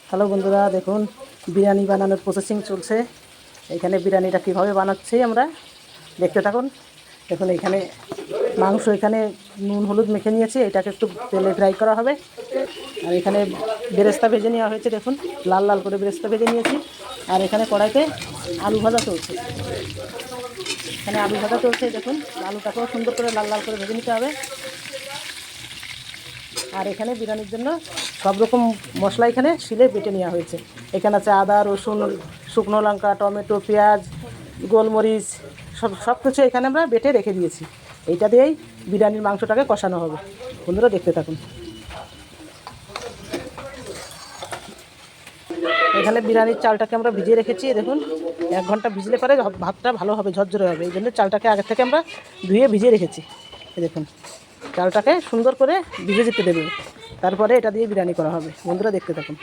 Hello বন্ধুরা, দেখুন বিরিয়ানি বানানোর প্রসেসিং চলছে। এখানে বিরিয়ানিটা কীভাবে বানাচ্ছি আমরা দেখতে থাকুন। দেখুন এখানে মাংস, এখানে নুন হলুদ মেখে নিয়েছি, এটাকে একটু তেলে ফ্রাই করা হবে। আর এখানে বেরেস্তা ভেজে নেওয়া হয়েছে, দেখুন লাল লাল করে বেরেস্তা ভেজে নিয়েছি। আর এখানে কড়াইতে আলু ভাজা চলছে, এখানে আলু ভাজা চলছে। দেখুন আলুটাকেও সুন্দর করে লাল লাল করে ভেজে নিতে হবে। আর এখানে বিরিয়ানির জন্য সব রকম মশলা এখানে শিলে বেটে নেওয়া হয়েছে। এখানে আছে আদা, রসুন, শুকনো লঙ্কা, টমেটো, পেঁয়াজ, গোলমরিচ, সব কিছু এখানে আমরা বেটে রেখে দিয়েছি। এইটা দিয়েই বিরিয়ানির মাংসটাকে কষানো হবে। বন্ধুরা দেখতে থাকুন। এখানে বিরিয়ানির চালটাকে আমরা ভিজিয়ে রেখেছি। দেখুন 1 ঘন্টা ভিজলে পরে ভাতটা ভালো হবে, ঝরঝরে হবে। এই জন্য চালটাকে আগে থেকে আমরা ধুয়ে ভিজিয়ে রেখেছি। দেখুন চালটাকে সুন্দর করে ভিজে যেতে দেবে, তারপরে এটা দিয়ে বিরিয়ানি করা হবে। বন্ধুরা দেখতে থাকুন।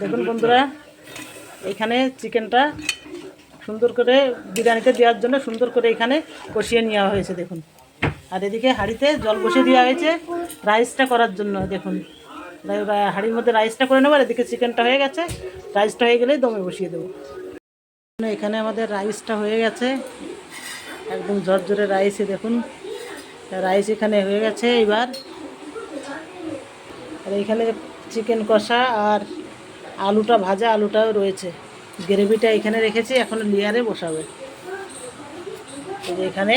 দেখুন বন্ধুরা, এইখানে চিকেনটা সুন্দর করে বিরিয়ানিতে দেওয়ার জন্য সুন্দর করে এখানে কষিয়ে নেওয়া হয়েছে। দেখুন আর এদিকে হাঁড়িতে জল বসিয়ে দেওয়া হয়েছে রাইসটা করার জন্য। দেখুন হাঁড়ির মধ্যে রাইসটা করে নেবো। আর এদিকে চিকেনটা হয়ে গেছে, রাইসটা হয়ে গেলেই দমে বসিয়ে দেবো। এখানে আমাদের রাইসটা হয়ে গেছে, একদম ঝরঝরে রাইসে। দেখুন রাইস এখানে হয়ে গেছে। এবার আর এইখানে চিকেন কষা আর আলুটা ভাজা, আলুটাও রয়েছে। গ্রেভিটা এখানে রেখেছি, এখন লেয়ারে বসাবে। এই যে এখানে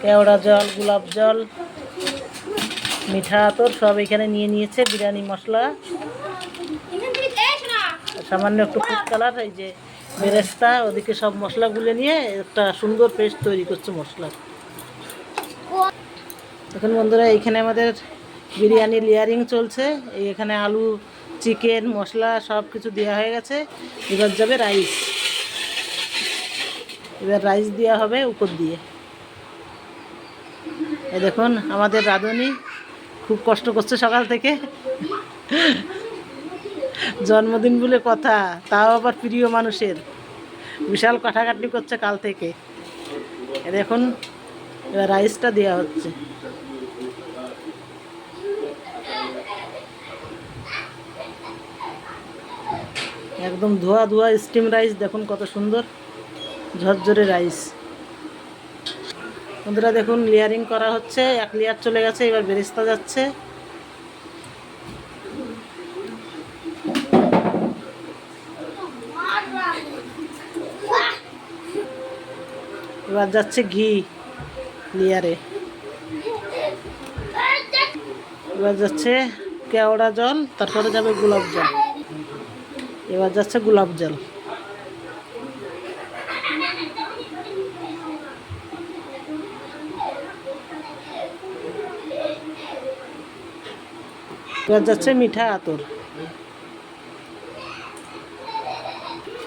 কেওড়া জল, গোলাপ জল, মিঠা আতর সব এখানে নিয়ে নিয়েছে। বিরিয়ানি মশলা, সামান্য একটু ফুড কালার, এই যে বেরেস্তা, ওদিকে সব মশলা গুলে নিয়ে একটা সুন্দর পেস্ট তৈরি করছে মশলা। এখন বন্ধুরা এইখানে আমাদের বিরিয়ানি লেয়ারিং চলছে। এখানে আলু, চিকেন, মশলা সব কিছু দেওয়া হয়ে গেছে। এবার যাবে রাইস, এবার রাইস দেওয়া হবে উপর দিয়ে। এই দেখুন আমাদের রাঁধুনি খুব কষ্ট করছে সকাল থেকে, জন্মদিন বলে কথা, তাও আবার প্রিয় মানুষের, বিশাল কাটাকাটি করছে কাল থেকে। দেখুন এবার রাইসটা দেওয়া হচ্ছে। একদম ধোয়া ধোয়া স্টিম রাইস, দেখুন কত সুন্দর ঝরঝরে রাইস। বন্ধুরা দেখুন লেয়ারিং করা হচ্ছে, 1 লেয়ার চলে গেছে, এবার বেরেস্তা যাচ্ছে। এবার যাচ্ছে ঘি লেয়ারে, এবার যাচ্ছে কেওড়া জল, তারপরে যাবে গোলাপ জল, এবার যাচ্ছে গোলাপ জল। এবার যাচ্ছে মিঠা আতর।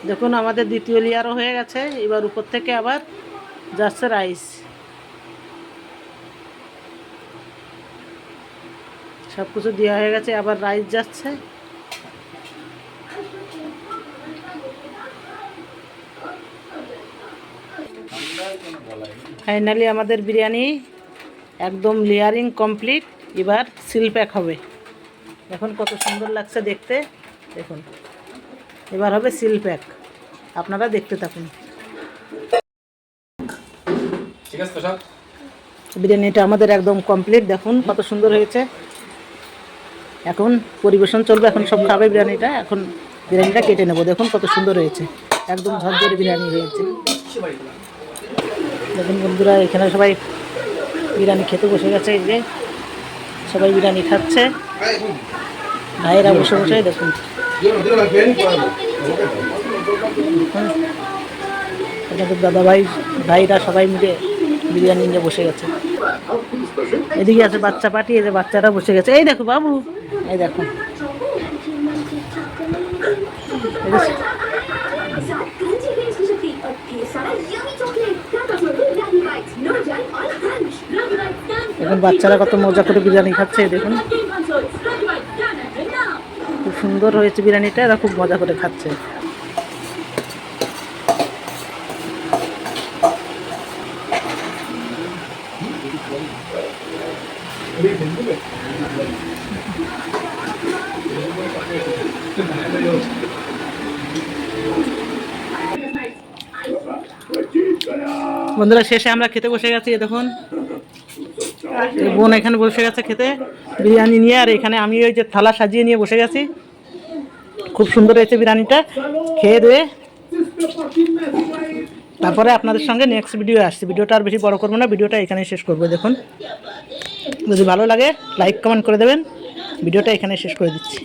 দেখুন আমাদের দ্বিতীয় লেয়ারও হয়ে গেছে। এবার উপর থেকে আবার যাচ্ছে রাইস, সব কিছু দেওয়া হয়ে গেছে, আবার রাইস যাচ্ছে। ফাইনালি আমাদের বিরিয়ানি একদম লেয়ারিং কমপ্লিট। এবার সিল প্যাক হবে। এখন কত সুন্দর লাগছে দেখতে, দেখুন এবার হবে সিল প্যাক। আপনারা দেখতে থাকুন। বিরিয়ানিটা আমাদের একদম কমপ্লিট, দেখুন কত সুন্দর হয়েছে। এখন পরিবেশন চলবে, এখন সব খাবে বিরিয়ানিটা। এখন বিরিয়ানিটা কেটে নেব। দেখুন কত সুন্দর হয়েছে, একদম ঝরঝরে বিরিয়ানি হয়েছে। দেখুন বন্ধুরা এখানে সবাই বিরিয়ানি খেতে বসে গেছে। এই যে সবাই বিরিয়ানি খাচ্ছে, ভাইয়েরা বসে বসে। দেখুন আপনাদের দাদা ভাইরা সবাই মিলে বিরিয়ানি নিয়ে বসে গেছে। এদিকে আছে বাচ্চা পার্টি, এই যে বাচ্চারা বসে গেছে। এই দেখো বাবু, এই দেখো এখন বাচ্চারা কত মজা করে বিরিয়ানি খাচ্ছে। দেখুন খুব সুন্দর হয়েছে বিরিয়ানিটা, এরা খুব মজা করে খাচ্ছে। বন্ধুরা শেষে আমরা খেতে বসে গেছি। দেখুন এই বোন এখানে বসে গেছে খেতে বিরিয়ানি নিয়ে, আর এখানে আমি ওই যে থালা সাজিয়ে নিয়ে বসে গেছি। খুব সুন্দর হয়েছে বিরিয়ানিটা। খেয়ে দিয়ে তারপরে আপনাদের সঙ্গে নেক্সট ভিডিও আসছি। ভিডিওটা আর বেশি বড় করবো না, ভিডিওটা এখানেই শেষ করবো। দেখুন যদি ভালো লাগে লাইক কমেন্ট করে দেবেন। ভিডিওটা এখানে শেষ করে দিচ্ছি।